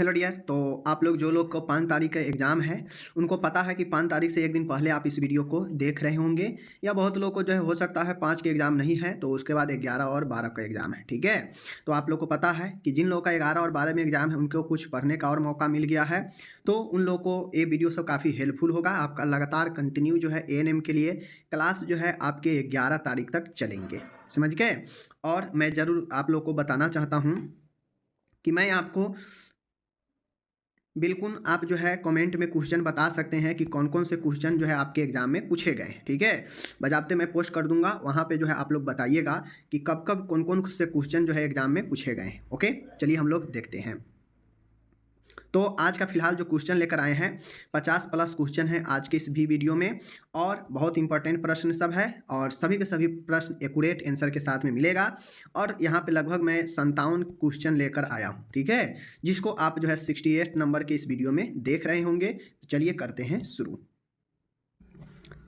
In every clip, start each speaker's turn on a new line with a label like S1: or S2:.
S1: Hello dear. तो आप लोग जो लोग को 5 तारीख का एग्ज़ाम है उनको पता है कि 5 तारीख से एक दिन पहले आप इस वीडियो को देख रहे होंगे, या बहुत लोग को जो है हो सकता है 5 के एग्ज़ाम नहीं है तो उसके बाद 11 और 12 का एग्ज़ाम है। ठीक है, तो आप लोग को पता है कि जिन लोगों का 11 और 12 में एग्ज़ाम है उनको कुछ पढ़ने का और मौका मिल गया है, तो उन लोगों को ये वीडियो सब काफ़ी हेल्पफुल होगा। आपका लगातार कंटिन्यू जो है एएनएम के लिए क्लास जो है आपके 11 तारीख तक चलेंगे, समझ गए। और मैं ज़रूर आप लोग को बताना चाहता हूँ कि मैं आपको बिल्कुल आप जो है कमेंट में क्वेश्चन बता सकते हैं कि कौन कौन से क्वेश्चन जो है आपके एग्जाम में पूछे गए हैं। ठीक है, बजाबते मैं पोस्ट कर दूंगा, वहाँ पे जो है आप लोग बताइएगा कि कब कब कौन कौन से क्वेश्चन जो है एग्जाम में पूछे गए हैं। ओके, चलिए हम लोग देखते हैं। तो आज का फिलहाल जो क्वेश्चन लेकर आए हैं 50 प्लस क्वेश्चन है आज के इस भी वीडियो में, और बहुत इंपॉर्टेंट प्रश्न सब है और सभी के सभी प्रश्न एक्यूरेट आंसर के साथ में मिलेगा। और यहाँ पे लगभग मैं 57 क्वेश्चन लेकर आया हूँ। ठीक है, जिसको आप जो है 68 नंबर के इस वीडियो में देख रहे होंगे। तो चलिए करते हैं शुरू।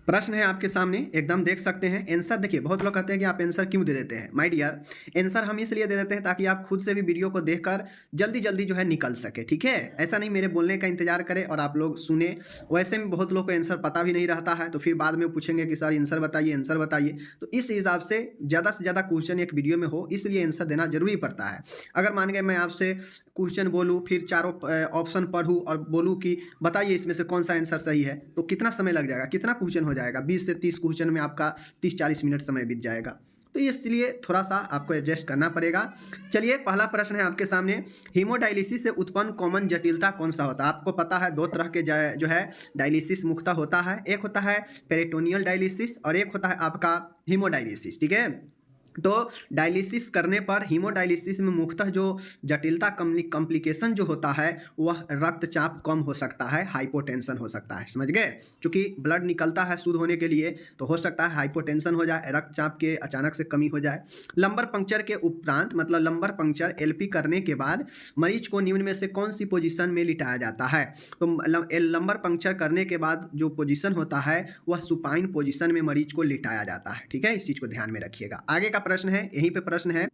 S1: प्रश्न है आपके सामने, एकदम देख सकते हैं। आंसर देखिए, बहुत लोग कहते हैं कि आप आंसर क्यों दे देते हैं। माय डियर, आंसर हम इसलिए दे देते हैं ताकि आप खुद से भी वीडियो को देखकर जल्दी जल्दी जो है निकल सके। ठीक है, ऐसा नहीं मेरे बोलने का इंतजार करें और आप लोग सुने। वैसे में बहुत लोग को आंसर पता भी नहीं रहता है, तो फिर बाद में पूछेंगे कि सर आंसर बताइए, आंसर बताइए। तो इस हिसाब से ज़्यादा क्वेश्चन एक वीडियो में हो, इसलिए आंसर देना जरूरी पड़ता है। अगर मान गए मैं आपसे क्वेश्चन बोलूँ, फिर चारों ऑप्शन पढ़ूँ और बोलूँ कि बताइए इसमें से कौन सा आंसर सही है, तो कितना समय लग जाएगा, कितना क्वेश्चन हो जाएगा। 20 से 30 क्वेश्चन में आपका 30-40 मिनट समय बीत जाएगा। तो इसलिए थोड़ा सा आपको एडजस्ट करना पड़ेगा। चलिए, पहला प्रश्न है आपके सामने, हीमोडायलिसिस से उत्पन्न कॉमन जटिलता कौन सा होता है। आपको पता है दो तरह के जो है डायलिसिस मुख्यतः होता है, एक होता है पेरिटोनियल डायलिसिस और एक होता है आपका हीमोडायलिसिस। ठीक है, तो डायलिसिस करने पर हीमोडायलिसिस में मुख्यतः जो जटिलता कॉम्प्लिकेशन जो होता है वह रक्तचाप कम हो सकता है, हाइपोटेंशन हो सकता है। समझ गए, क्योंकि ब्लड निकलता है शुद्ध होने के लिए, तो हो सकता है हाइपोटेंशन हो जाए, रक्तचाप के अचानक से कमी हो जाए। लंबर पंक्चर के उपरांत, मतलब लंबर पंक्चर एलपी करने के बाद मरीज को निम्न में से कौन सी पोजीशन में लिटाया जाता है। तो लंबर पंक्चर करने के बाद जो पोजीशन होता है वह सुपाइन पोजीशन में मरीज को लिटाया जाता है। ठीक है, इस चीज को ध्यान में रखिएगा। आगे का प्रश्न है, यहीं पे प्रश्न है।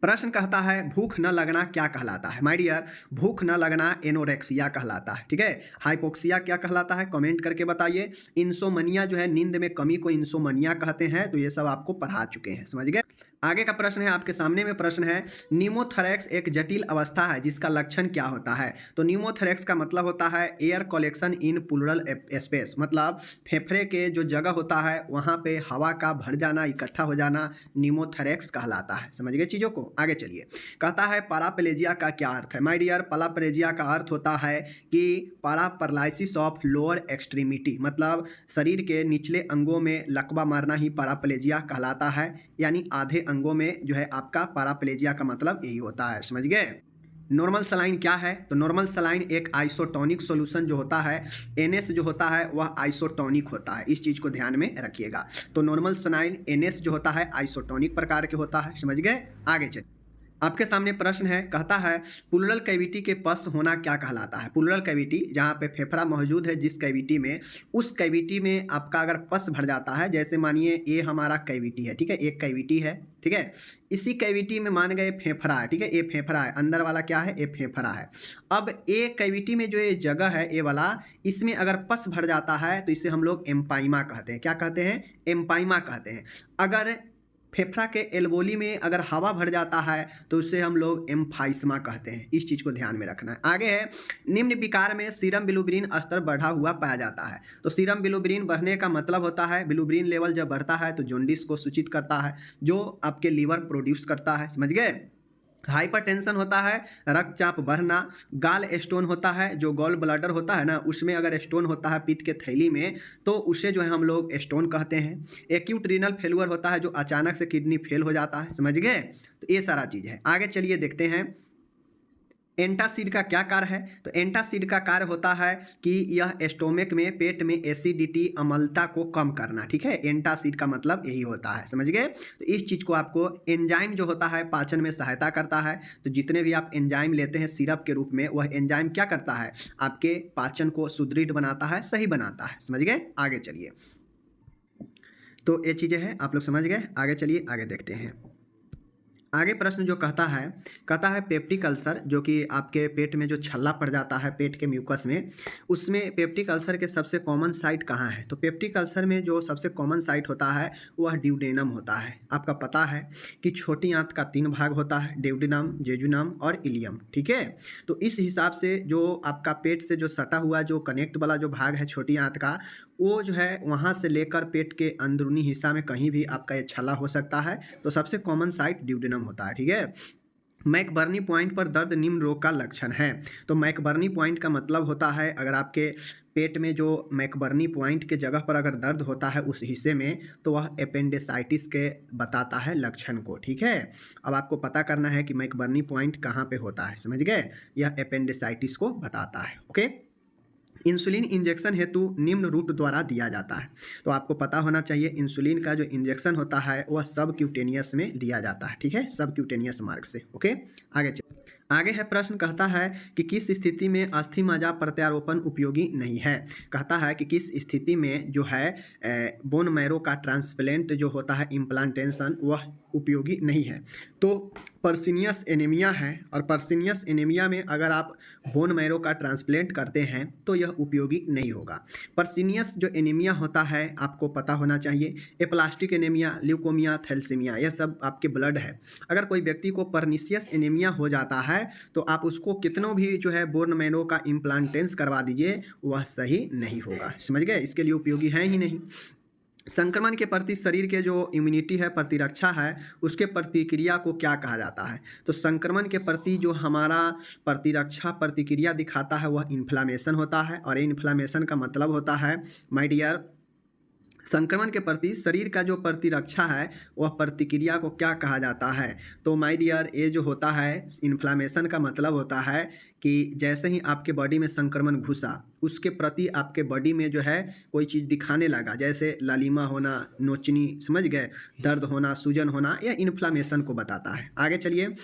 S1: प्रश्न कहता है भूख न लगना क्या कहलाता है। माय डियर, भूख न लगना एनोरेक्सिया कहलाता है। ठीक है, हाइपोक्सिया क्या कहलाता है, कमेंट करके बताइए। इंसोमनिया जो है नींद में कमी को इंसोमनिया कहते हैं, तो ये सब आपको पढ़ा चुके हैं, समझ गए। आगे का प्रश्न है आपके सामने में, प्रश्न है न्यूमोथोरैक्स एक जटिल अवस्था है जिसका लक्षण क्या होता है। तो न्यूमोथोरैक्स का मतलब होता है air collection in plural space, मतलब फेफड़े के जो जगह होता है वहाँ पे हवा का भर जाना, इकट्ठा हो जाना न्यूमोथोरैक्स कहलाता है। समझ गए चीज़ों को। आगे चलिए, कहता है पैराप्लेजिया का क्या अर्थ है। माय डियर, पैराप्लेजिया का अर्थ होता है कि पैरालाइसिस ऑफ लोअर एक्सट्रीमिटी, मतलब शरीर के निचले अंगों में लकवा मारना ही पैराप्लेजिया कहलाता है। यानी आधे अंगों में जो है आपका पैराप्लेजिया का मतलब यही होता है, समझ गए। नॉर्मल सलाइन क्या है, तो नॉर्मल सलाइन एक आइसोटोनिक सॉल्यूशन जो होता है, NS जो होता है वह आइसोटोनिक होता है, इस चीज़ को ध्यान में रखिएगा। तो नॉर्मल सलाइन NS जो होता है आइसोटोनिक प्रकार के होता है, समझ गए। आगे चलिए, आपके सामने प्रश्न है, कहता है प्लूरल कैविटी के पस होना क्या कहलाता है। प्लूरल कैविटी, जहाँ पे फेफड़ा मौजूद है जिस कैविटी में, उस कैविटी में आपका अगर पस भर जाता है, जैसे मानिए ये हमारा कैविटी है, ठीक है, एक कैविटी है, ठीक है, इसी कैविटी में मान गए फेफड़ा है, ठीक है, ये फेफड़ा है, अंदर वाला क्या है, ये फेफड़ा है। अब ये कैविटी में जो ये जगह है ये वाला, इसमें अगर पस भर जाता है तो इसे हम लोग एम्पाइमा कहते हैं। क्या कहते हैं, एम्पाइमा कहते हैं। अगर फेफड़ा के एल्वोली में अगर हवा भर जाता है तो उसे हम लोग एम्फाइस्मा कहते हैं, इस चीज़ को ध्यान में रखना है। आगे है, निम्न विकार में सीरम बिलिरुबिन स्तर बढ़ा हुआ पाया जाता है। तो सीरम बिलिरुबिन बढ़ने का मतलब होता है, बिलिरुबिन लेवल जब बढ़ता है तो जॉन्डिस को सूचित करता है, जो आपके लीवर प्रोड्यूस करता है, समझ गए। हाइपरटेंशन होता है रक्तचाप बढ़ना। गाल स्टोन होता है, जो गॉल ब्लैडर होता है ना, उसमें अगर स्टोन होता है पित्त के थैली में तो उसे जो है हम लोग स्टोन कहते हैं। एक्यूट रीनल फेलुअर होता है, जो अचानक से किडनी फेल हो जाता है, समझ गए। तो ये सारा चीज़ है। आगे चलिए देखते हैं एंटासिड का क्या कार्य है। तो एंटासिड का कार्य होता है कि यह स्टोमक में, पेट में एसिडिटी, अम्लता को कम करना। ठीक है, एंटासिड का मतलब यही होता है, समझ गए। तो इस चीज़ को आपको, एंजाइम जो होता है पाचन में सहायता करता है। तो जितने भी आप एंजाइम लेते हैं सिरप के रूप में, वह एंजाइम क्या करता है, आपके पाचन को सुदृढ़ बनाता है, सही बनाता है, समझ गए। आगे चलिए, तो ये चीज़ें हैं, आप लोग समझ गए। आगे चलिए, आगे देखते हैं। आगे प्रश्न जो कहता है पेप्टिक अल्सर, जो कि आपके पेट में जो छल्ला पड़ जाता है पेट के म्यूकस में, उसमें पेप्टिक अल्सर के सबसे कॉमन साइट कहाँ है? तो पेप्टिक अल्सर में जो सबसे कॉमन साइट होता है वह ड्यूडेनम होता है। आपका पता है कि छोटी आंत का 3 भाग होता है, ड्यूडेनम, जेजुनम और इलियम, ठीक है। तो इस हिसाब से जो आपका पेट से जो सटा हुआ जो कनेक्ट वाला जो भाग है छोटी आंत का, वो जो है वहाँ से लेकर पेट के अंदरूनी हिस्सा में कहीं भी आपका ये छल्ला हो सकता है। तो सबसे कॉमन साइट ड्यूडेनम होता है, ठीक है। मैकबर्नी पॉइंट पर दर्द निम्न रोग का लक्षण है। तो मैकबर्नी पॉइंट का मतलब होता है अगर आपके पेट में जो मैकबर्नी पॉइंट के जगह पर अगर दर्द होता है उस हिस्से में, तो वह एपेंडिसाइटिस के बताता है लक्षण को, ठीक है। अब आपको पता करना है कि मैकबर्नी पॉइंट कहाँ पे होता है, समझ गए? यह एपेंडिसाइटिस को बताता है, ओके। इंसुलिन इंजेक्शन हेतु निम्न रूट द्वारा दिया जाता है। तो आपको पता होना चाहिए इंसुलिन का जो इंजेक्शन होता है वह सबक्यूटेनियस में दिया जाता है, ठीक है, सबक्यूटेनियस मार्ग से, ओके। आगे है प्रश्न, कहता है कि किस स्थिति में अस्थि मज्जा प्रत्यारोपण उपयोगी नहीं है? कहता है कि किस स्थिति में जो है बोन मैरो का ट्रांसप्लांट जो होता है इम्प्लांटेशन वह उपयोगी नहीं है। तो पर्सिनियस एनीमिया है, और पर्सिनियस एनीमिया में अगर आप बोन मैरो का ट्रांसप्लांट करते हैं तो यह उपयोगी नहीं होगा। पर्सिनियस जो एनीमिया होता है आपको पता होना चाहिए, एप्लास्टिक एनीमिया, ल्यूकोमिया, थैलेसीमिया, यह सब आपके ब्लड है। अगर कोई व्यक्ति को पर्निशियस एनीमिया हो जाता है तो आप उसको कितनों भी जो है बोन मैरो का इम्प्लांटेंस करवा दीजिए, वह सही नहीं होगा, समझ गए? इसके लिए उपयोगी है ही नहीं। संक्रमण के प्रति शरीर के जो इम्यूनिटी है, प्रतिरक्षा है, उसके प्रतिक्रिया को क्या कहा जाता है? तो संक्रमण के प्रति जो हमारा प्रतिरक्षा प्रतिक्रिया दिखाता है वह इन्फ्लामेशन होता है, और इन्फ्लामेशन का मतलब होता है माय डियर, संक्रमण के प्रति शरीर का जो प्रतिरक्षा है वह प्रतिक्रिया को क्या कहा जाता है? तो माय डियर, ये जो होता है इन्फ्लामेशन का मतलब होता है कि जैसे ही आपके बॉडी में संक्रमण घुसा उसके प्रति आपके बॉडी में जो है कोई चीज़ दिखाने लगा, जैसे लालिमा होना, नोचनी, समझ गए, दर्द होना, सूजन होना, यह इन्फ्लामेशन को बताता है। आगे चलिए,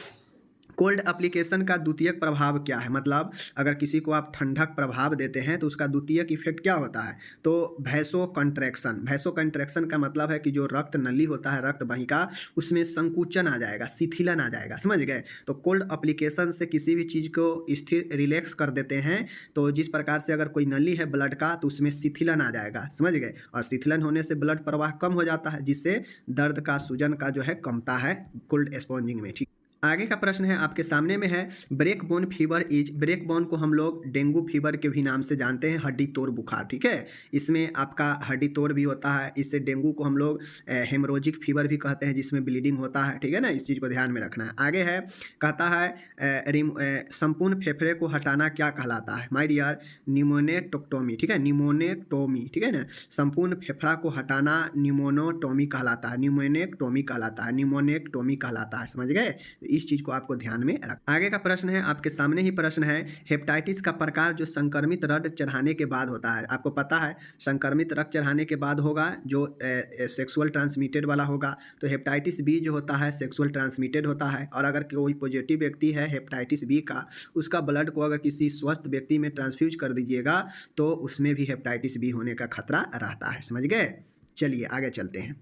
S1: कोल्ड एप्लीकेशन का द्वितीयक प्रभाव क्या है? मतलब अगर किसी को आप ठंडक प्रभाव देते हैं तो उसका द्वितीयक इफेक्ट क्या होता है? तो वैसो कंट्रैक्शन। वैसो कंट्रैक्शन का मतलब है कि जो रक्त नली होता है, रक्त वाहिका, उसमें संकुचन आ जाएगा, शिथिलन आ जाएगा, समझ गए? तो कोल्ड एप्लीकेशन से किसी भी चीज़ को स्थिर रिलैक्स कर देते हैं। तो जिस प्रकार से अगर कोई नली है ब्लड का तो उसमें शिथिलन आ जाएगा, समझ गए? और शिथिलन होने से ब्लड प्रवाह कम हो जाता है, जिससे दर्द का, सूजन का जो है कमता है कोल्ड स्पॉन्जिंग में, ठीक। आगे का प्रश्न है आपके सामने में है, break bone fever is, break bone को हम लोग डेंगू फीवर के भी नाम से जानते हैं, हड्डी तोड़ बुखार, ठीक है। इसमें आपका हड्डी तोड़ भी होता है, इससे डेंगू को हम लोग हेमरोजिक फीवर भी कहते हैं, जिसमें ब्लीडिंग होता है, ठीक है ना। इस चीज़ को ध्यान में रखना है। आगे है, कहता है संपूर्ण फेफड़े को हटाना क्या कहलाता है? माय डियर, निमोनेक्टोमी, ठीक है, निमोनेक्टोमी, ठीक है ना। संपूर्ण फेफड़ा को हटाना निमोनोटोमी कहलाता है, निमोनेक्टोमी कहलाता है, निमोनेक्टोमी कहलाता है, समझ गए? इस चीज को आपको ध्यान में रख। आगे का प्रश्न है आपके सामने ही प्रश्न है, हेपेटाइटिस का प्रकार जो संक्रमित रक्त चढ़ाने के बाद होता है। आपको पता है संक्रमित रक्त चढ़ाने के बाद होगा जो सेक्सुअल ट्रांसमिटेड वाला होगा। तो हेपेटाइटिस बी जो होता है सेक्सुअल ट्रांसमिटेड होता है, और अगर कोई पॉजिटिव व्यक्ति है हेपेटाइटिस बी का, उसका ब्लड को अगर किसी स्वस्थ व्यक्ति में ट्रांसफ्यूज कर दीजिएगा तो उसमें भी हेपेटाइटिस बी होने का खतरा रहता है, समझ गए? चलिए आगे चलते हैं।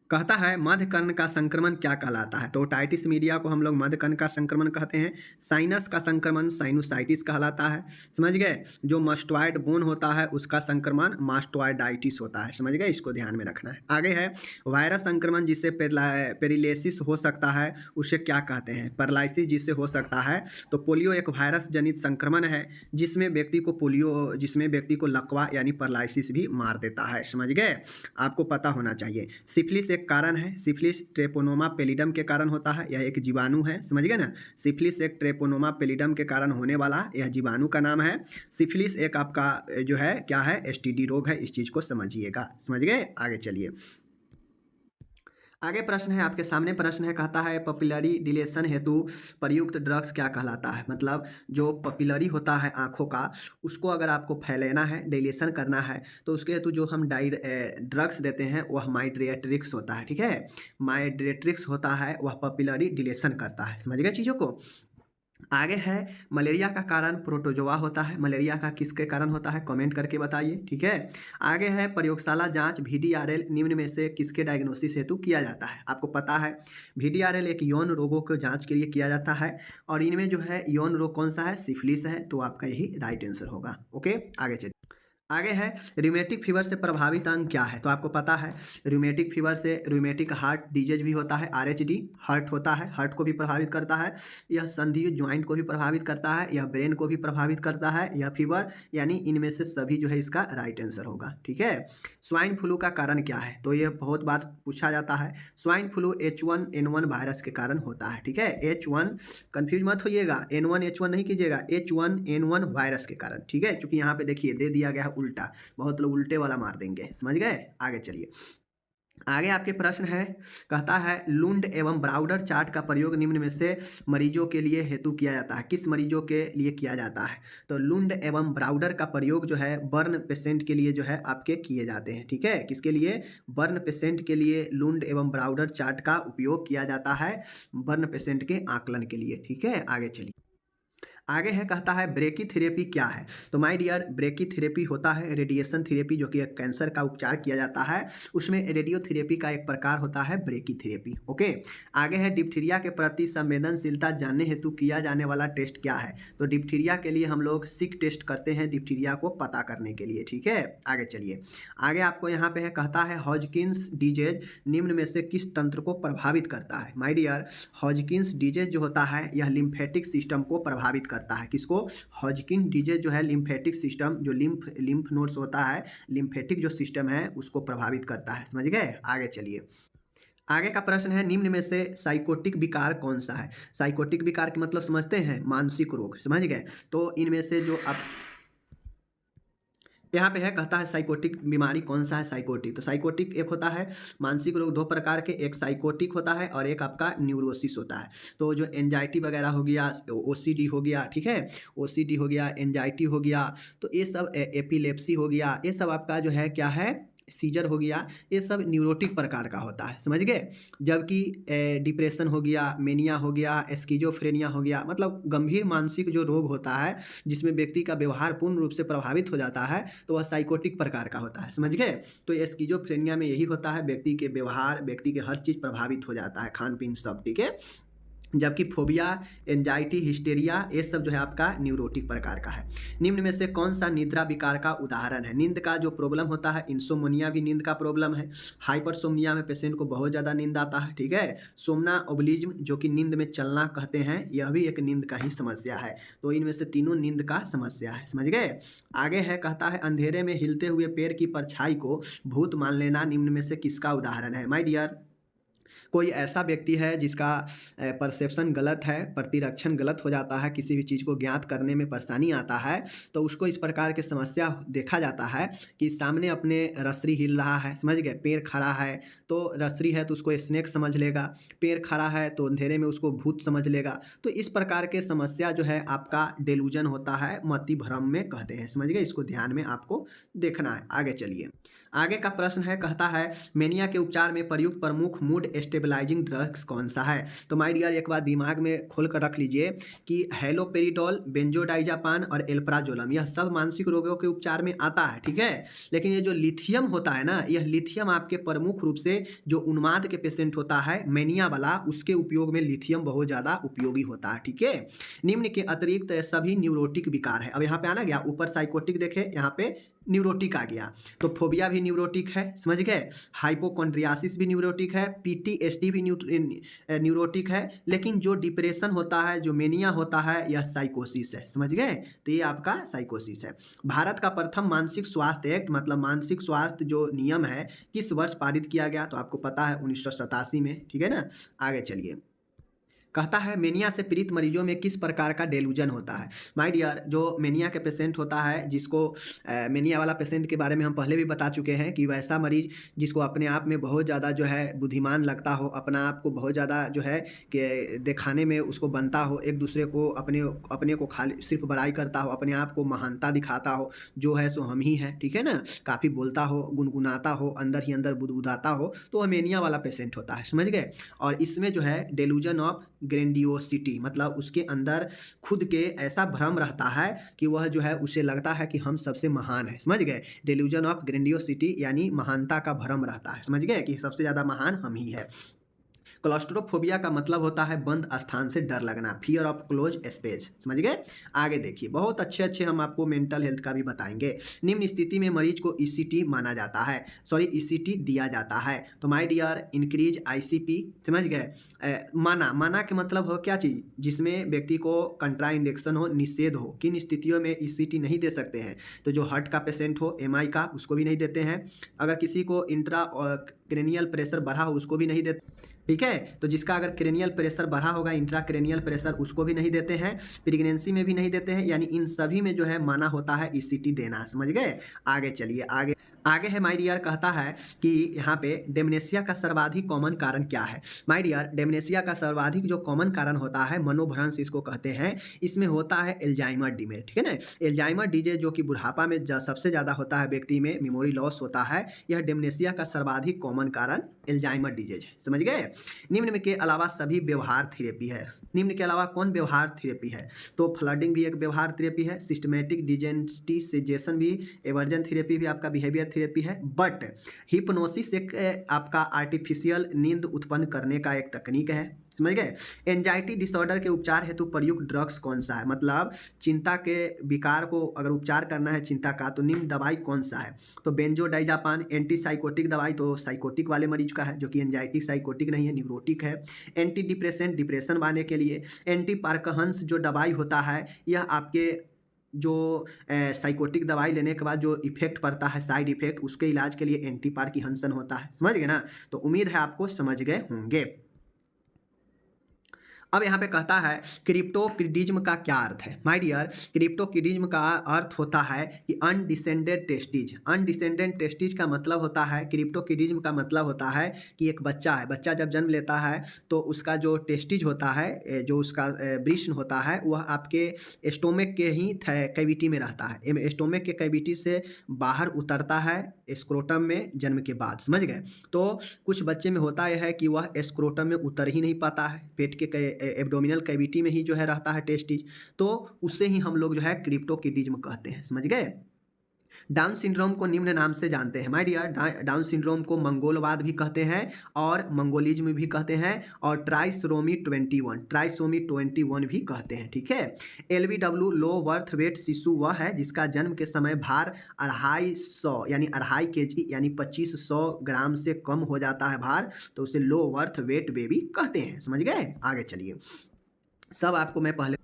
S1: कहता है मध्य कर्ण का संक्रमण क्या कहलाता है? तो ओटाइटिस मीडिया को हम लोग मध्य कर्ण का संक्रमण कहते हैं। साइनस का संक्रमण साइनोसाइटिस कहलाता है, समझ गए? जो मास्टोइड बोन होता है उसका संक्रमण मास्टोइडाइटिस होता है, समझ गए? इसको ध्यान में रखना है। आगे है, वायरस संक्रमण जिससे पेरिलेसिस हो सकता है उसे क्या कहते हैं? पैरालिसिस जिससे हो सकता है। तो पोलियो एक वायरस जनित संक्रमण है जिसमें व्यक्ति को लकवा यानी पैरालिसिस भी मार देता है, समझ गए? आपको पता होना चाहिए। सिफिलिस एक कारण है, सिफिलिस ट्रेपोनोमा पेलिडम के कारण होता है, यह एक जीवाणु है, समझ गए ना। सिफिलिस एक ट्रेपोनोमा पेलिडम के कारण होने वाला यह जीवाणु का नाम है। सिफिलिस एक आपका जो है क्या है, एसटीडी रोग है, इस चीज को समझिएगा, समझ गए? आगे चलिए, आगे प्रश्न है आपके सामने प्रश्न है, कहता है पपिलरी डिलेशन हेतु प्रयुक्त ड्रग्स क्या कहलाता है? मतलब जो पपिलरी होता है आँखों का, उसको अगर आपको फैलाना है, डिलेशन करना है, तो उसके हेतु जो हम ड्रग्स देते हैं वह माइड्रेट्रिक्स होता है, ठीक है। माइड्रेट्रिक्स होता है, वह पपिलरी डिलेशन करता है, समझ गए चीज़ों को? आगे है मलेरिया का कारण प्रोटोजोआ होता है। मलेरिया का किसके कारण होता है, कमेंट करके बताइए, ठीक है। आगे है प्रयोगशाला जांच VDRL निम्न में से किसके डायग्नोसिस हेतु किया जाता है। आपको पता है VDRL एक यौन रोगों को जांच के लिए किया जाता है और इनमें जो है यौन रोग कौन सा है, सिफिलिस है, तो आपका यही राइट आंसर होगा। ओके, आगे चलिए। आगे है रूमेटिक फीवर से प्रभावित अंग क्या है। तो आपको पता है रूमेटिक फीवर से रूमेटिक हार्ट डिजीज भी होता है, RHD हार्ट होता है, हार्ट को भी प्रभावित करता है। यह संधियुक्त ज्वाइंट को भी प्रभावित करता है, यह ब्रेन को भी प्रभावित करता है, यह फीवर, यानी इनमें से सभी जो है इसका राइट आंसर होगा, ठीक है। स्वाइन फ्लू का कारण क्या है, तो यह बहुत बार पूछा जाता है। स्वाइन फ्लू H1N1 वायरस के कारण होता है, ठीक है। H1 कंफ्यूज मत होइएगा, N1 H1 नहीं कीजिएगा, H1N1 वायरस के कारण, ठीक है। क्योंकि यहाँ पे देखिए दे दिया गया है उल्टा, बहुत लोग उल्टे वाला मार देंगे, समझ गए। आगे चलिए। आगे आपके प्रश्न है, कहता है लुंड एवं ब्राउडर चार्ट का प्रयोग निम्न में से मरीजों के लिए हेतु किया जाता है। किस मरीजों के लिए किया जाता है, तो लुंड एवं ब्राउडर का प्रयोग जो है बर्न पेशेंट के लिए जो है आपके किए जाते हैं, ठीक है। किसके लिए, बर्न पेशेंट के लिए लुंड एवं ब्राउडर चार्ट का उपयोग किया जाता है, बर्न पेशेंट के आकलन के लिए, ठीक है। आगे चलिए। आगे है, कहता है ब्रेकीथेरेपी क्या है। तो माय डियर, ब्रेकीथेरेपी होता है रेडिएशन थेरेपी, जो कि एक कैंसर का उपचार किया जाता है, उसमें रेडियोथेरेपी का एक प्रकार होता है ब्रेकीथेरेपी। ओके। आगे है डिप्थीरिया के प्रति संवेदनशीलता जानने हेतु किया जाने वाला टेस्ट क्या है। तो डिप्थीरिया के लिए हम लोग सिक टेस्ट करते हैं डिप्थीरिया को पता करने के लिए, ठीक है। आगे चलिए। आगे आपको यहाँ पे है, कहता है हॉजकिंस डिजीज निम्न में से किस तंत्र को प्रभावित करता है। माय डियर, हॉजकिंस डिजीज जो होता है यह लिम्फेटिक सिस्टम को प्रभावित करता है। किसको, हॉजकिन डिजीज जो है लिम्फेटिक सिस्टम, जो लिम्फ नोड्स होता है, लिम्फेटिक जो सिस्टम है उसको प्रभावित करता है, समझ गए। आगे चलिए। आगे का प्रश्न है, निम्न में से साइकोटिक विकार कौन सा है। साइकोटिक विकार के मतलब समझते हैं, मानसिक रोग, समझ गए। तो इनमें से जो आप यहाँ पे है, कहता है साइकोटिक बीमारी कौन सा है, साइकोटिक। तो साइकोटिक एक होता है मानसिक रोग दो प्रकार के, एक साइकोटिक होता है और एक आपका न्यूरोसिस होता है। तो जो एंजाइटी वगैरह हो गया, OCD हो गया, ठीक है, OCD हो गया, एंजाइटी हो गया, तो ये सब एपिलेप्सी हो गया, ये सब आपका जो है क्या है, सीजर हो गया, ये सब न्यूरोटिक प्रकार का होता है, समझ गए। जबकि डिप्रेशन हो गया, मेनिया हो गया, स्किजोफ्रेनिया हो गया, मतलब गंभीर मानसिक जो रोग होता है जिसमें व्यक्ति का व्यवहार पूर्ण रूप से प्रभावित हो जाता है, तो वह साइकोटिक प्रकार का होता है, समझ गए। तो स्किजोफ्रेनिया में यही होता है, व्यक्ति के व्यवहार, व्यक्ति के हर चीज़ प्रभावित हो जाता है, खान पीन सब, ठीक है। जबकि फोबिया, एंजाइटी, हिस्टेरिया, ये सब जो है आपका न्यूरोटिक प्रकार का है। निम्न में से कौन सा निद्रा विकार का उदाहरण है। नींद का जो प्रॉब्लम होता है, इंसोमोनिया भी नींद का प्रॉब्लम है। हाइपरसोमनिया में पेशेंट को बहुत ज़्यादा नींद आता है, ठीक है। सोमना ओबलिज्म, जो कि नींद में चलना कहते हैं, यह भी एक नींद का ही समस्या है। तो इनमें से तीनों नींद का समस्या है, समझ गए। आगे है, कहता है अंधेरे में हिलते हुए पैर की परछाई को भूत मान लेना निम्न में से किसका उदाहरण है। माय डियर, कोई ऐसा व्यक्ति है जिसका परसेप्शन गलत है, प्रतिरक्षण गलत हो जाता है, किसी भी चीज़ को ज्ञात करने में परेशानी आता है, तो उसको इस प्रकार की समस्या देखा जाता है कि सामने अपने रसरी हिल रहा है, समझ गए, पैर खड़ा है तो रसरी है तो उसको स्नेक समझ लेगा, पैर खड़ा है तो अंधेरे में उसको भूत समझ लेगा। तो इस प्रकार के समस्या जो है आपका डेलूजन होता है, मति भ्रम में कहते हैं, समझ गए। इसको ध्यान में आपको देखना है। आगे चलिए। आगे का प्रश्न है, कहता है मेनिया के उपचार में प्रयुक्त प्रमुख मूड स्टेबलाइजिंग ड्रग्स कौन सा है। तो माय डियर, एक बार दिमाग में खोल कर रख लीजिए कि हैलोपेरिडोल, बेंजोडाइजापान और एल्प्राजोलम, यह सब मानसिक रोगों के उपचार में आता है, ठीक है। लेकिन ये जो लिथियम होता है ना, यह लिथियम आपके प्रमुख रूप से जो उन्माद के पेशेंट होता है मेनिया वाला, उसके उपयोग में लिथियम बहुत ज़्यादा उपयोगी होता है, ठीक है। निम्न के अतिरिक्त सभी न्यूरोटिक विकार है। अब यहाँ पे आना गया, ऊपर साइकोटिक देखे, यहाँ पे न्यूरोटिक आ गया, तो फोबिया भी न्यूरोटिक है, समझ गए। हाइपोकॉन्ड्रियासिस भी न्यूरोटिक है, PTSD भी न्यूरोटिक है। लेकिन जो डिप्रेशन होता है, जो मेनिया होता है, यह साइकोसिस है, समझ गए। तो ये आपका साइकोसिस है। भारत का प्रथम मानसिक स्वास्थ्य एक्ट, मतलब मानसिक स्वास्थ्य जो नियम है, किस वर्ष पारित किया गया। तो आपको पता है 1987 में, ठीक है ना। आगे चलिए। कहता है मेनिया से पीड़ित मरीजों में किस प्रकार का डेलूजन होता है। माय डियर, जो मेनिया के पेशेंट होता है, जिसको मेनिया वाला पेशेंट के बारे में हम पहले भी बता चुके हैं कि वैसा मरीज जिसको अपने आप में बहुत ज़्यादा जो है बुद्धिमान लगता हो, अपना आप को बहुत ज़्यादा जो है कि दिखाने में उसको बनता हो, एक दूसरे को अपने को खाली सिर्फ बड़ाई करता हो, अपने आप को महानता दिखाता हो, जो है सो हम ही हैं, ठीक है ना। काफ़ी बोलता हो, गुनगुनाता हो, अंदर ही अंदर बुदबुदाता हो, तो वह मेनिया वाला पेशेंट होता है, समझ गए। और इसमें जो है डेलूजन ऑफ ग्रेंडियोसिटी, मतलब उसके अंदर खुद के ऐसा भ्रम रहता है कि वह जो है उसे लगता है कि हम सबसे महान है, समझ गए। डेल्यूजन ऑफ ग्रेंडियोसिटी यानी महानता का भ्रम रहता है, समझ गए, कि सबसे ज़्यादा महान हम ही है। क्लॉस्ट्रोफोबिया का मतलब होता है बंद स्थान से डर लगना, फियर ऑफ क्लोज स्पेस, समझ गए। आगे देखिए, बहुत अच्छे अच्छे हम आपको मेंटल हेल्थ का भी बताएंगे। निम्न स्थिति में मरीज को ईसीटी माना जाता है, सॉरी ईसीटी दिया जाता है। तो माय डियर, इंक्रीज आईसीपी, समझ गए। माना के मतलब हो क्या चीज़, जिसमें व्यक्ति को कंट्राइंडेक्शन हो, निषेध हो। किन स्थितियों में ईसीटी नहीं दे सकते हैं, तो जो हार्ट का पेशेंट हो, एमआई का, उसको भी नहीं देते हैं। अगर किसी को इंट्रा क्रेनियल प्रेशर बढ़ा हो, उसको भी नहीं देते, ठीक है। तो जिसका अगर क्रेनियल प्रेशर बढ़ा होगा, इंट्राक्रेनियल प्रेशर, उसको भी नहीं देते हैं। प्रेगनेंसी में भी नहीं देते हैं, यानी इन सभी में जो है माना होता है ईसीटी देना, समझ गए। आगे चलिए, आगे आगे है माय डियर, कहता है कि यहाँ पे डेमनेशिया का सर्वाधिक कॉमन कारण क्या है। माय डियर, डेमनेशिया का सर्वाधिक जो कॉमन कारण होता है, मनोभ्रंश इसको कहते हैं। इसमें होता है एल्जाइमर डिमेज, ठीक है ना। एल्जाइमर डिजीज जो कि बुढ़ापा में सबसे ज़्यादा होता है, व्यक्ति में मेमोरी लॉस होता है, यह डेमनेशिया का सर्वाधिक कॉमन कारण एल्जाइमर डिजीज है, समझ गए। निम्न के अलावा सभी व्यवहार थेरेपी है। निम्न के अलावा कौन व्यवहार थेरेपी है, तो फ्लडिंग भी एक व्यवहार थेरेपी है, सिस्टमेटिक डिजेंटिसाइजेशन भी, एवर्जन थेरेपी भी आपका बिहेवियर थेरेपी है। बट हिप्नोसिस एक आपका आर्टिफिशियल नींद उत्पन्न करने का एक तकनीक है, समझ गए। एंजाइटी डिसऑर्डर के उपचार हेतु प्रयुक्त ड्रग्स कौन सा है, मतलब चिंता के विकार को अगर उपचार करना है चिंता का, तो निम्न दवाई कौन सा है, तो बेंजोडाइजापान। एंटी साइकोटिक दवाई तो साइकोटिक वाले मरीज का है, जो कि एंजाइटी साइकोटिक नहीं है, न्यूरोटिक है। एंटी डिप्रेसेंट डिप्रेशन पाने के लिए। एंटी पार्कहंस जो दवाई होता है, यह आपके जो साइकोटिक दवाई लेने के बाद जो इफेक्ट पड़ता है, साइड इफेक्ट, उसके इलाज के लिए एंटी पार्किंसन होता है, समझ गए ना। तो उम्मीद है आपको समझ गए होंगे। अब यहाँ पे कहता है क्रिप्टोकिडिज्म का क्या अर्थ है। माय डियर, क्रिप्टोकिडिज्म का अर्थ होता है कि अनडिसेंडेड टेस्टिज। अनडिसेंडेड टेस्टिज का मतलब होता है, क्रिप्टोकिडिज्म का मतलब होता है कि एक बच्चा है, बच्चा जब जन्म लेता है तो उसका जो टेस्टिज होता है, जो उसका वृषण होता है, वह आपके स्टोमक के ही कैविटी में रहता है। स्टोमक के कैविटी से बाहर उतरता है स्क्रोटम में जन्म के बाद, समझ गए। तो कुछ बच्चे में होता यह है कि वह स्क्रोटम में उतर ही नहीं पाता है, पेट के एब्डोमिनल कैविटी में ही जो है रहता है टेस्टिज, तो उससे ही हम लोग जो है क्रिप्टोकिडिज्म कहते हैं, समझ गए। डाउन सिंड्रोम को निम्न नाम से जानते हैं। माय डियर, डाउन सिंड्रोम को मंगोलवाद भी कहते हैं और मंगोलिज्म भी कहते हैं और ट्राइसोमी 21 भी कहते हैं, ठीक है। LBW लो बर्थ वेट शिशु वह है जिसका जन्म के समय भार 250 यानी 2.5 kg यानी 2500 ग्राम से कम हो जाता है भार, तो उसे लो बर्थ वेट बेबी कहते हैं, समझ गए। आगे चलिए, सब आपको मैं पहले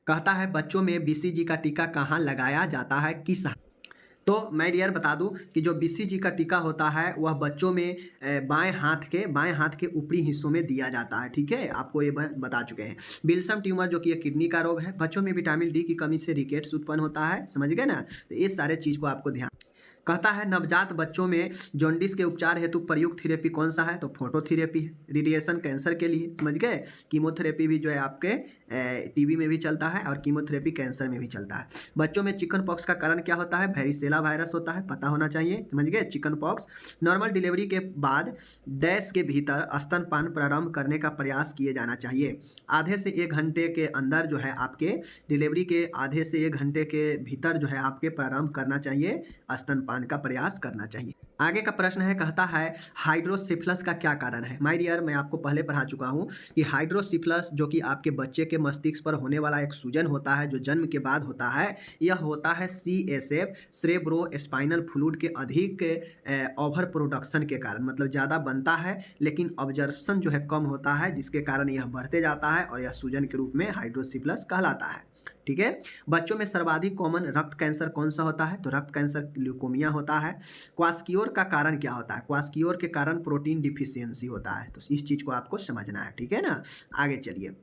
S1: कहता है बच्चों में BCG का टीका कहाँ लगाया जाता है, किस। तो मैं डियर बता दूं कि जो BCG का टीका होता है वह बच्चों में बाएं हाथ के ऊपरी हिस्सों में दिया जाता है, ठीक है, आपको ये बता चुके हैं। बिल्सम ट्यूमर जो कि एक किडनी का रोग है, बच्चों में विटामिन D की कमी से रिकेट्स उत्पन्न होता है, समझ गए ना। तो ये सारे चीज़ को आपको ध्यान। कहता है नवजात बच्चों में जॉन्डिस के उपचार हेतु प्रयुक्त थेरेपी कौन सा है, तो फोटोथेरेपी है। रेडिएशन कैंसर के लिए, समझ गए। कीमोथेरेपी भी जो है आपके टीबी में भी चलता है और कीमोथेरेपी कैंसर में भी चलता है। बच्चों में चिकन पॉक्स का कारण क्या होता है, वेरिसेला वायरस होता है, पता होना चाहिए, समझ गए। Chicken pox. नॉर्मल डिलीवरी के बाद डैश के भीतर स्तनपान प्रारंभ करने का प्रयास किए जाना चाहिए। आधे से 1 घंटे के अंदर जो है आपके डिलीवरी के आधे से 1 घंटे के भीतर जो है आपके प्रारंभ करना चाहिए, स्तनपान का प्रयास करना चाहिए। आगे का प्रश्न है, कहता है हाइड्रोसिफिलस का क्या कारण है। माय डियर, मैं आपको पहले पढ़ा चुका हूँ कि हाइड्रोसिफिलस जो कि आपके बच्चे के मस्तिष्क पर होने वाला एक सूजन होता है जो जन्म के बाद होता है, यह होता है CSF सेरेब्रो स्पाइनल फ्लूइड के अधिक ओवर प्रोडक्शन के कारण, मतलब ज़्यादा बनता है लेकिन ऑब्जर्प्शन जो है कम होता है, जिसके कारण यह बढ़ते जाता है और यह सूजन के रूप में हाइड्रोसिफिलस कहलाता है, ठीक है। बच्चों में सर्वाधिक कॉमन रक्त कैंसर कौन सा होता है, तो रक्त कैंसर ल्यूकोमिया होता है। क्वास्कियोर का कारण क्या होता है, क्वास्कियोर के कारण प्रोटीन डिफिशियंसी होता है, तो इस चीज़ को आपको समझना है, ठीक है ना। आगे चलिए,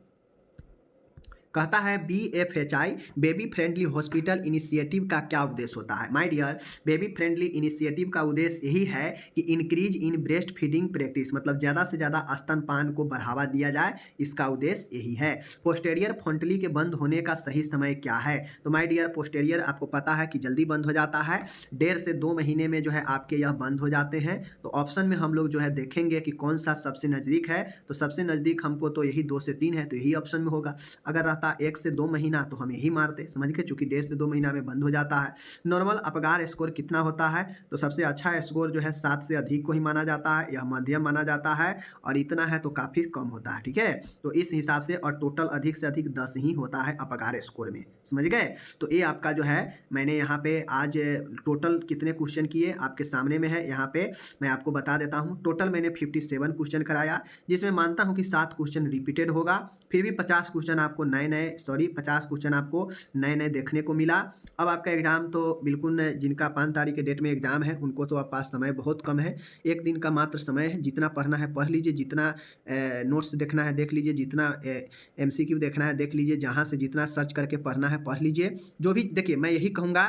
S1: कहता है BFHI baby friendly hospital initiative का क्या उद्देश्य होता है। My dear, baby friendly initiative का उद्देश्य यही है कि increase in breast feeding practice, मतलब ज़्यादा से ज़्यादा स्तनपान को बढ़ावा दिया जाए, इसका उद्देश्य यही है। पोस्टेरियर फ्रंटली के बंद होने का सही समय क्या है? तो माय डियर, पोस्टेरियर आपको पता है कि जल्दी बंद हो जाता है, 1.5 से 2 महीने में जो है आपके यह बंद हो जाते हैं। तो ऑप्शन में हम लोग जो है देखेंगे कि कौन सा सबसे नज़दीक है, तो सबसे नज़दीक हमको तो यही 2 से 3 है, तो यही ऑप्शन में होगा। अगर रहता 1 से 2 महीना तो हम यही मारते, समझ गए, चूंकि 1.5 से 2 महीना में बंद हो जाता है। नॉर्मल अपगार स्कोर कितना होता है? तो सबसे अच्छा स्कोर जो है 7 से अधिक को ही माना जाता है, यह मध्यम माना जाता है, और इतना है तो काफ़ी कम होता है, ठीक है। तो इस हिसाब से, और टोटल अधिक से अधिक 10 ही होता है अपगार स्कोर में, समझ गए। तो ये आपका जो है, मैंने यहाँ पे आज टोटल कितने क्वेश्चन किए आपके सामने में है, यहाँ पे मैं आपको बता देता हूँ। टोटल मैंने 57 क्वेश्चन कराया, जिसमें मानता हूँ कि 7 क्वेश्चन रिपीटेड होगा, फिर भी 50 क्वेश्चन आपको 50 क्वेश्चन आपको नए नए देखने को मिला। अब आपका एग्जाम तो बिल्कुल, जिनका 5 तारीख के डेट में एग्जाम है उनको तो आप पास समय बहुत कम है, 1 दिन का मात्र समय है। जितना पढ़ना है पढ़ लीजिए, जितना नोट्स देखना है देख लीजिए, जितना MCQ देखना है देख लीजिए, जहाँ से जितना सर्च करके पढ़ना है पढ़ लीजिए। जो भी देखिए, मैं यही कहूँगा,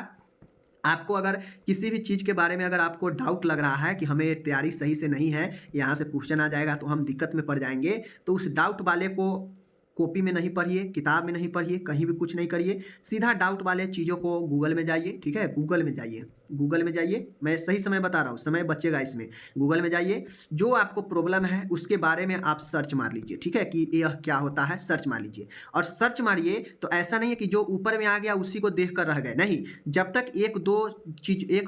S1: आपको अगर किसी भी चीज़ के बारे में अगर आपको डाउट लग रहा है कि हमें तैयारी सही से नहीं है, यहाँ से क्वेश्चन आ जाएगा तो हम दिक्कत में पड़ जाएंगे, तो उस डाउट वाले को कॉपी में नहीं पढ़िए, किताब में नहीं पढ़िए, कहीं भी कुछ नहीं करिए, सीधा डाउट वाले चीज़ों को गूगल में जाइए, ठीक है, गूगल में जाइए, गूगल में जाइए, मैं सही समय बता रहा हूँ, समय बचेगा इसमें। गूगल में जाइए, जो आपको प्रॉब्लम है उसके बारे में आप सर्च मार लीजिए, ठीक है, कि यह क्या होता है, सर्च मार लीजिए। और सर्च मारिए तो ऐसा नहीं है कि जो ऊपर में आ गया उसी को देख कर रह गए, नहीं, जब तक एक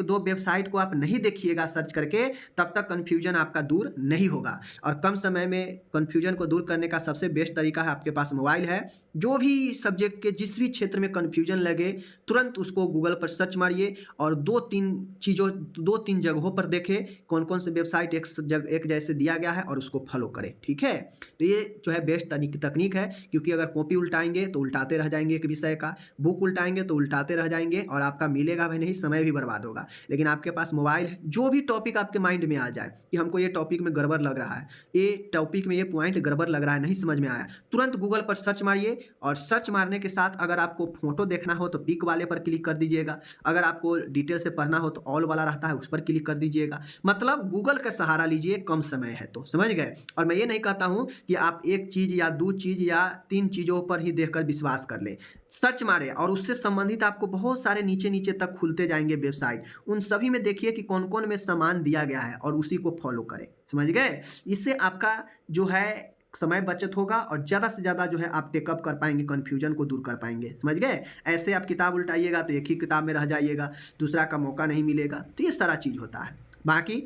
S1: दो वेबसाइट को आप नहीं देखिएगा सर्च करके, तब तक कन्फ्यूजन आपका दूर नहीं होगा। और कम समय में कन्फ्यूजन को दूर करने का सबसे बेस्ट तरीका है, आपके पास मोबाइल है, जो भी सब्जेक्ट के जिस भी क्षेत्र में कन्फ्यूजन लगे, तुरंत उसको गूगल पर सर्च मारिए और 2-3 जगहों पर देखें कौन कौन से वेबसाइट एक जैसे दिया गया है और उसको फॉलो करें, ठीक है। तो ये जो है बेस्ट तकनीक है, क्योंकि अगर कॉपी उल्टाएंगे तो उल्टाते रह जाएंगे एक विषय का, बुक उल्टाएंगे तो उल्टाते रह जाएंगे और आपका मिलेगा भी नहीं, समय भी बर्बाद होगा। लेकिन आपके पास मोबाइल है, जो भी टॉपिक आपके माइंड में आ जाए कि हमको ये टॉपिक में गड़बड़ लग रहा है, ये टॉपिक में ये पॉइंट गड़बड़ लग रहा है, नहीं समझ में आया, तुरंत गूगल पर सर्च मारिए। और सर्च मारने के साथ अगर आपको फोटो देखना हो तो पिक वाले पर क्लिक कर दीजिएगा, अगर आपको डिटेल से पढ़ना हो तो ऑल वाला रहता है उस पर क्लिक कर दीजिएगा। मतलब गूगल का सहारा लीजिए, कम समय है तो, समझ गए। और मैं ये नहीं कहता हूँ कि आप 1 चीज़ या 2 चीज़ या 3 चीज़ों पर ही देखकर विश्वास कर लें, सर्च मारें और उससे संबंधित आपको बहुत सारे नीचे नीचे तक खुलते जाएंगे वेबसाइट, उन सभी में देखिए कि कौन कौन में सामान दिया गया है और उसी को फॉलो करें, समझ गए। इससे आपका जो है समय बचत होगा और ज़्यादा से ज़्यादा जो है आप टेकअप कर पाएंगे, कन्फ्यूजन को दूर कर पाएंगे, समझ गए। ऐसे आप किताब उल्टाइएगा तो एक ही किताब में रह जाइएगा, दूसरा का मौका नहीं मिलेगा, तो ये सारा चीज़ होता है। बाकी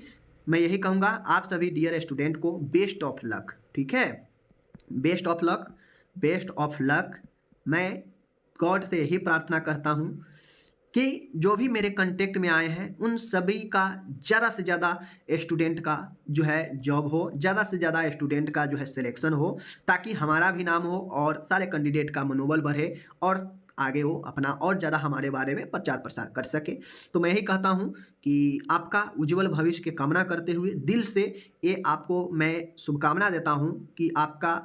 S1: मैं यही कहूँगा आप सभी डियर स्टूडेंट को बेस्ट ऑफ लक, ठीक है, best of luck, best of luck. मैं गॉड से यही प्रार्थना करता हूँ कि जो भी मेरे कांटेक्ट में आए हैं उन सभी का ज़्यादा से ज़्यादा स्टूडेंट का जो है जॉब हो, ज़्यादा से ज़्यादा स्टूडेंट का जो है सिलेक्शन हो, ताकि हमारा भी नाम हो और सारे कैंडिडेट का मनोबल बढ़े और आगे वो अपना और ज़्यादा हमारे बारे में प्रचार प्रसार कर सके। तो मैं यही कहता हूँ कि आपका उज्जवल भविष्य की कामना करते हुए दिल से ये आपको मैं शुभकामना देता हूँ कि आपका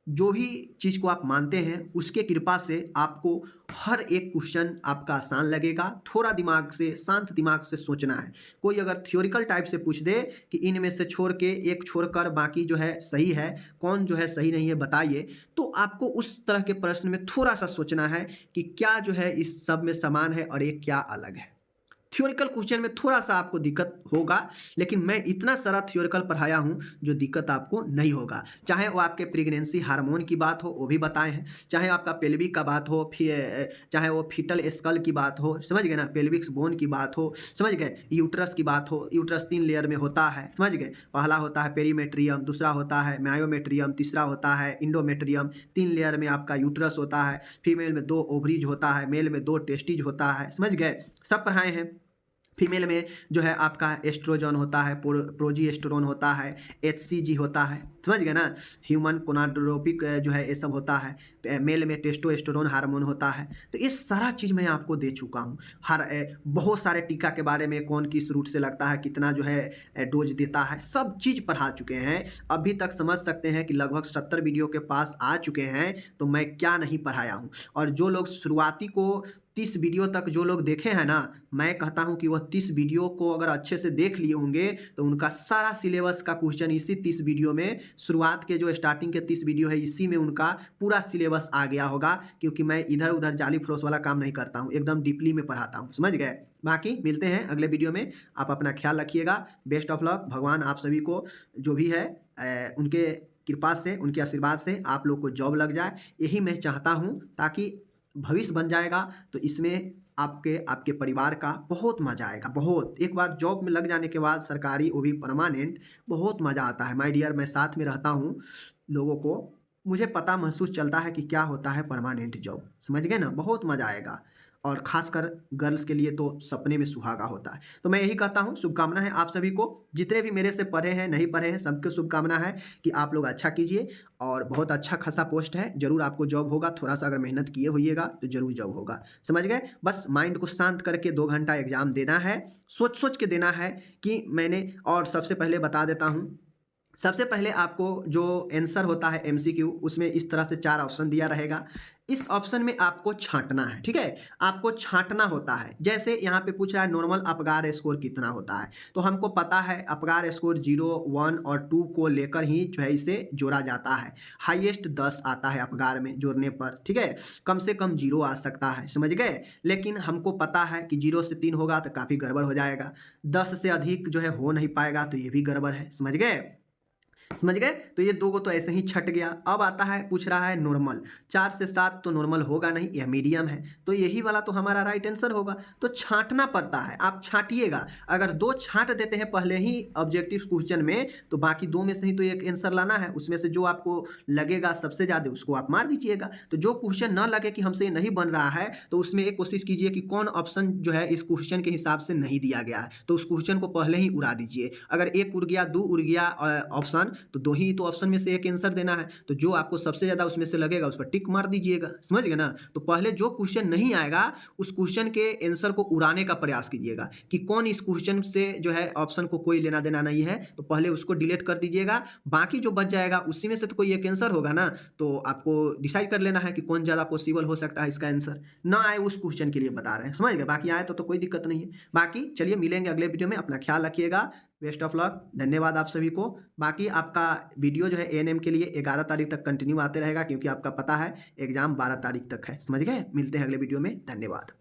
S1: जो भी चीज़ को आप मानते हैं उसके कृपा से आपको हर एक क्वेश्चन आपका आसान लगेगा। थोड़ा दिमाग से, शांत दिमाग से सोचना है। कोई अगर थ्योरिकल टाइप से पूछ दे कि इनमें से छोड़ के एक छोड़कर बाकी जो है सही है, कौन जो है सही नहीं है बताइए, तो आपको उस तरह के प्रश्न में थोड़ा सा सोचना है कि क्या जो है इस सब में समान है और एक क्या अलग है। थ्योरिकल क्वेश्चन में थोड़ा सा आपको दिक्कत होगा, लेकिन मैं इतना सारा थ्योरिकल पढ़ाया हूँ जो दिक्कत आपको नहीं होगा। चाहे वो आपके प्रेगनेंसी हार्मोन की बात हो वो भी बताए हैं, चाहे आपका पेल्विक का बात हो, फिर चाहे वो फीटल स्कल की बात हो, समझ गए ना, पेल्विक्स बोन की बात हो, समझ गए, यूट्रस की बात हो, यूट्रस 3 लेयर में होता है, समझ गए। पहला होता है पेरीमेट्रियम, दूसरा होता है मायोमेट्रियम, तीसरा होता है इंडोमेट्रियम। 3 लेयर में आपका यूट्रस होता है, फीमेल में 2 ओवरीज होता है, मेल में 2 टेस्टिज होता है, समझ गए, सब पढ़ाए हैं। फीमेल में जो है आपका एस्ट्रोजन होता है, प्रोजेस्टेरोन होता है, HCG होता है, समझ गए ना। ह्यूमन गोनाडोट्रोपिक जो है ये सब होता है, मेल में टेस्टोस्टेरोन हार्मोन होता है। तो ये सारा चीज़ मैं आपको दे चुका हूँ। बहुत सारे टीका के बारे में, कौन किस रूट से लगता है, कितना जो है डोज देता है, सब चीज़ पढ़ा चुके हैं। अभी तक समझ सकते हैं कि लगभग 70 वीडियो के पास आ चुके हैं, तो मैं क्या नहीं पढ़ाया हूँ। और जो लोग शुरुआती को 30 वीडियो तक जो लोग देखे हैं ना, मैं कहता हूं कि वह 30 वीडियो को अगर अच्छे से देख लिए होंगे तो उनका सारा सिलेबस का क्वेश्चन इसी 30 वीडियो में, शुरुआत के जो स्टार्टिंग के 30 वीडियो है इसी में उनका पूरा सिलेबस आ गया होगा। क्योंकि मैं इधर उधर जाली फरोश वाला काम नहीं करता हूं, एकदम डीपली में पढ़ाता हूं, समझ गए। बाकी मिलते हैं अगले वीडियो में। आप अपना ख्याल रखिएगा। Best of luck. भगवान आप सभी को जो भी है उनके कृपा से, उनके आशीर्वाद से आप लोग को जॉब लग जाए, यही मैं चाहता हूँ। ताकि भविष्य बन जाएगा तो इसमें आपके परिवार का बहुत मज़ा आएगा। बहुत, एक बार जॉब में लग जाने के बाद सरकारी, वो भी परमानेंट, बहुत मज़ा आता है। माय डियर, मैं साथ में रहता हूँ लोगों को, मुझे पता महसूस चलता है कि क्या होता है परमानेंट जॉब, समझ गए ना। बहुत मज़ा आएगा। और ख़ासकर गर्ल्स के लिए तो सपने में सुहागा होता है। तो मैं यही कहता हूँ, शुभकामना है आप सभी को, जितने भी मेरे से पढ़े हैं नहीं पढ़े हैं सबको शुभकामना है कि आप लोग अच्छा कीजिए। और बहुत अच्छा खासा पोस्ट है, ज़रूर आपको जॉब होगा। थोड़ा सा अगर मेहनत किए होइएगा तो ज़रूर जॉब होगा, समझ गए। बस माइंड को शांत करके 2 घंटा एग्ज़ाम देना है, सोच सोच के देना है कि मैंने। और सबसे पहले बता देता हूँ, सबसे पहले आपको जो आंसर होता है एमसीक्यू, उसमें इस तरह से 4 ऑप्शन दिया रहेगा। इस ऑप्शन में आपको छांटना है, ठीक है। आपको छांटना होता है। जैसे यहाँ पे पूछ रहा है नॉर्मल अपगार स्कोर कितना होता है, तो हमको पता है अपगार स्कोर 0, 1 और 2 को लेकर ही जो है इसे जोड़ा जाता है। हाईएस्ट 10 आता है अपगार में जोड़ने पर, ठीक है। कम से कम 0 आ सकता है, समझ गए। लेकिन हमको पता है कि 0 से 3 होगा तो काफ़ी गड़बड़ हो जाएगा, 10 से अधिक जो है हो नहीं पाएगा, तो ये भी गड़बड़ है, समझ गए। समझ गए। तो ये 2 को तो ऐसे ही छट गया। अब आता है, पूछ रहा है नॉर्मल, 4 से 7 तो नॉर्मल होगा नहीं, यह मीडियम है, तो यही वाला तो हमारा राइट आंसर होगा। तो छांटना पड़ता है, आप छांटिएगा। अगर 2 छांट देते हैं पहले ही ऑब्जेक्टिव क्वेश्चन में, तो बाकी 2 में से ही तो एक आंसर लाना है। उसमें से जो आपको लगेगा सबसे ज़्यादा उसको आप मार दीजिएगा। तो जो क्वेश्चन ना लगे कि हमसे ये नहीं बन रहा है, तो उसमें एक कोशिश कीजिए कि कौन ऑप्शन जो है इस क्वेश्चन के हिसाब से नहीं दिया गया है, तो उस क्वेश्चन को पहले ही उड़ा दीजिए। अगर 1 उड़ गया, 2 उड़ गया ऑप्शन, तो 2 ही तो ऑप्शन में से एक आंसर देना है। तो जो आपको सबसे ज़्यादा उसमें से लगेगा उस पर टिक मार दीजिएगा, समझ गए ना। तो पहले जो क्वेश्चन नहीं आएगा उस क्वेश्चन के आंसर को उड़ाने का प्रयास कीजिएगा कि कौन इस क्वेश्चन से जो है ऑप्शन को कोई लेना देना नहीं है, तो पहले उसको डिलीट कर दीजिएगा। बाकी जो बच जाएगा उसी में से तो कोई एक आंसर होगा ना, तो आपको डिसाइड कर लेना है कि कौन ज़्यादा पॉसिबल हो सकता है इसका आंसर। ना आए उस क्वेश्चन के लिए बता रहे हैं, समझ गए। बाकी आए तो कोई दिक्कत नहीं है। बाकी चलिए मिलेंगे अगले वीडियो में, अपना ख्याल रखिएगा। बेस्ट ऑफ लक, धन्यवाद आप सभी को। बाकी आपका वीडियो जो है एएनएम के लिए 11 तारीख तक कंटिन्यू आते रहेगा, क्योंकि आपका पता है एग्जाम 12 तारीख तक है, समझ गए। मिलते हैं अगले वीडियो में, धन्यवाद।